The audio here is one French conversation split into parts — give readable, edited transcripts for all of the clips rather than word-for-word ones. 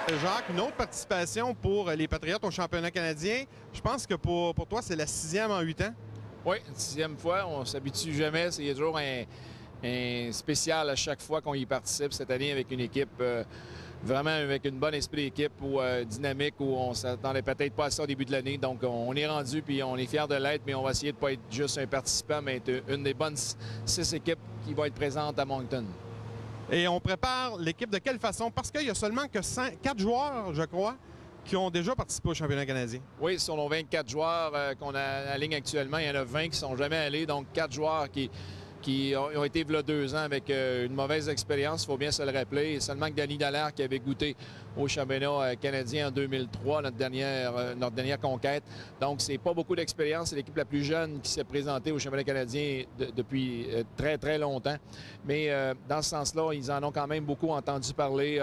Jacques, une autre participation pour les Patriotes au championnat canadien. Je pense que pour toi, c'est la 6e en 8 ans. Oui, 6e fois. On ne s'habitue jamais. Il y a toujours un spécial à chaque fois qu'on y participe cette année avec une équipe, vraiment avec une bonne esprit d'équipe ou dynamique où on ne s'attendait peut-être pas à ça au début de l'année. Donc, on est rendu puis on est fiers de l'être, mais on va essayer de ne pas être juste un participant, mais être une des bonnes 6 équipes qui vont être présentes à Moncton. Et on prépare l'équipe de quelle façon? Parce qu'il y a seulement que 4 joueurs, je crois, qui ont déjà participé au championnat canadien. Oui, sur nos 24 joueurs qu'on a à la ligne actuellement, il y en a 20 qui ne sont jamais allés. Donc, 4 joueurs qui ont été là 2 ans avec une mauvaise expérience, il faut bien se le rappeler. Et seulement que Danny Dallaire qui avait goûté au championnat canadien en 2003, notre dernière conquête. Donc, c'est pas beaucoup d'expérience. C'est l'équipe la plus jeune qui s'est présentée au championnat canadien depuis très, très longtemps. Mais dans ce sens-là, ils en ont quand même beaucoup entendu parler.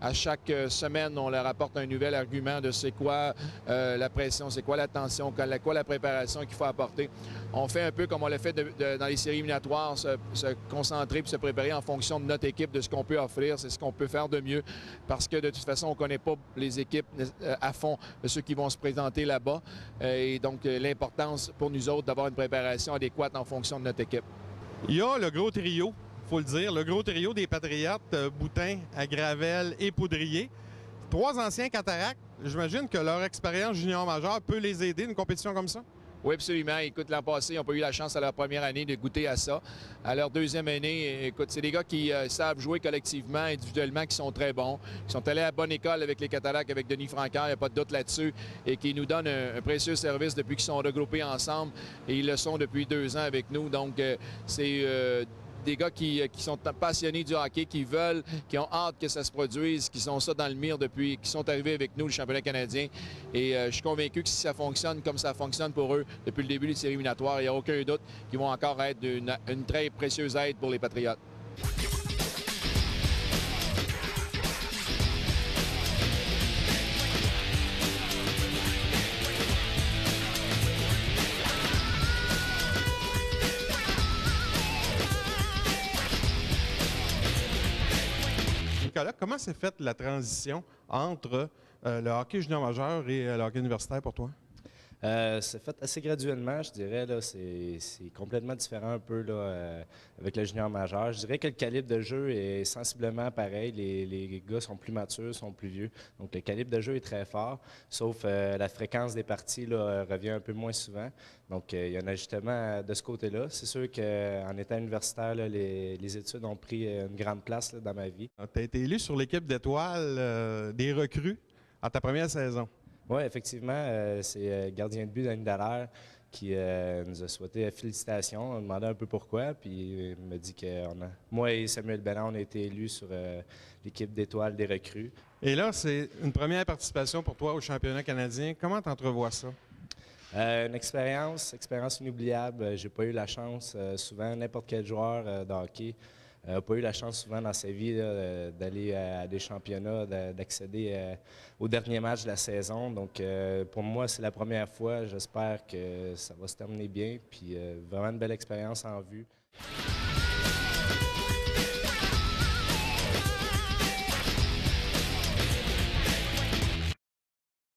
À chaque semaine, on leur apporte un nouvel argument de c'est quoi la pression, c'est quoi la tension, quoi la préparation qu'il faut apporter. On fait un peu comme on l'a fait dans les séries éliminatoires, se concentrer et se préparer en fonction de notre équipe, de ce qu'on peut offrir, c'est ce qu'on peut faire de mieux. Parce que de toute façon, on ne connaît pas les équipes à fond, ceux qui vont se présenter là-bas. Et donc, l'importance pour nous autres d'avoir une préparation adéquate en fonction de notre équipe. Il y a le gros trio, il faut le dire, le gros trio des Patriotes, Boutin, Gravel et Poudrier. 3 anciens cataractes, j'imagine que leur expérience junior majeure peut les aider une compétition comme ça? Oui, absolument. Écoute, l'an passé, ils n'ont pas eu la chance à leur première année de goûter à ça. À leur deuxième année, écoute, c'est des gars qui savent jouer collectivement, individuellement, qui sont très bons, qui sont allés à la bonne école avec les Cataractes, avec Denis Francaire, il n'y a pas de doute là-dessus, et qui nous donnent un précieux service depuis qu'ils sont regroupés ensemble, et ils le sont depuis 2 ans avec nous. Donc, c'est des gars qui sont passionnés du hockey, qui ont hâte que ça se produise, qui sont ça dans le mire depuis, qui sont arrivés avec nous, le championnat canadien. Et je suis convaincu que si ça fonctionne comme ça fonctionne pour eux depuis le début des séries éliminatoires, il n'y a aucun doute qu'ils vont encore être une très précieuse aide pour les Patriotes. Nicolas, comment s'est faite la transition entre le hockey junior majeur et le hockey universitaire pour toi? C'est fait assez graduellement, je dirais. C'est complètement différent un peu là, avec le junior majeur. Je dirais que le calibre de jeu est sensiblement pareil. Les gars sont plus matures, sont plus vieux. Donc le calibre de jeu est très fort, sauf la fréquence des parties là, revient un peu moins souvent. Donc il y a un ajustement de ce côté-là. C'est sûr qu'en étant universitaire, là, les études ont pris une grande place là, dans ma vie. Tu as été élu sur l'équipe d'étoiles des recrues à ta première saison. Oui, effectivement, c'est gardien de but Danny Dallaire qui nous a souhaité félicitations. On a demandé un peu pourquoi, puis il m'a dit que moi et Samuel Bellin, on a été élus sur l'équipe d'étoiles des recrues. Et là, c'est une première participation pour toi au championnat canadien. Comment tu entrevois ça? Une expérience inoubliable. J'ai pas eu la chance, souvent, n'importe quel joueur de hockey n'a pas eu la chance souvent dans sa vie d'aller à des championnats, d'accéder au dernier match de la saison. Donc, pour moi, c'est la première fois. J'espère que ça va se terminer bien. Puis, vraiment une belle expérience en vue.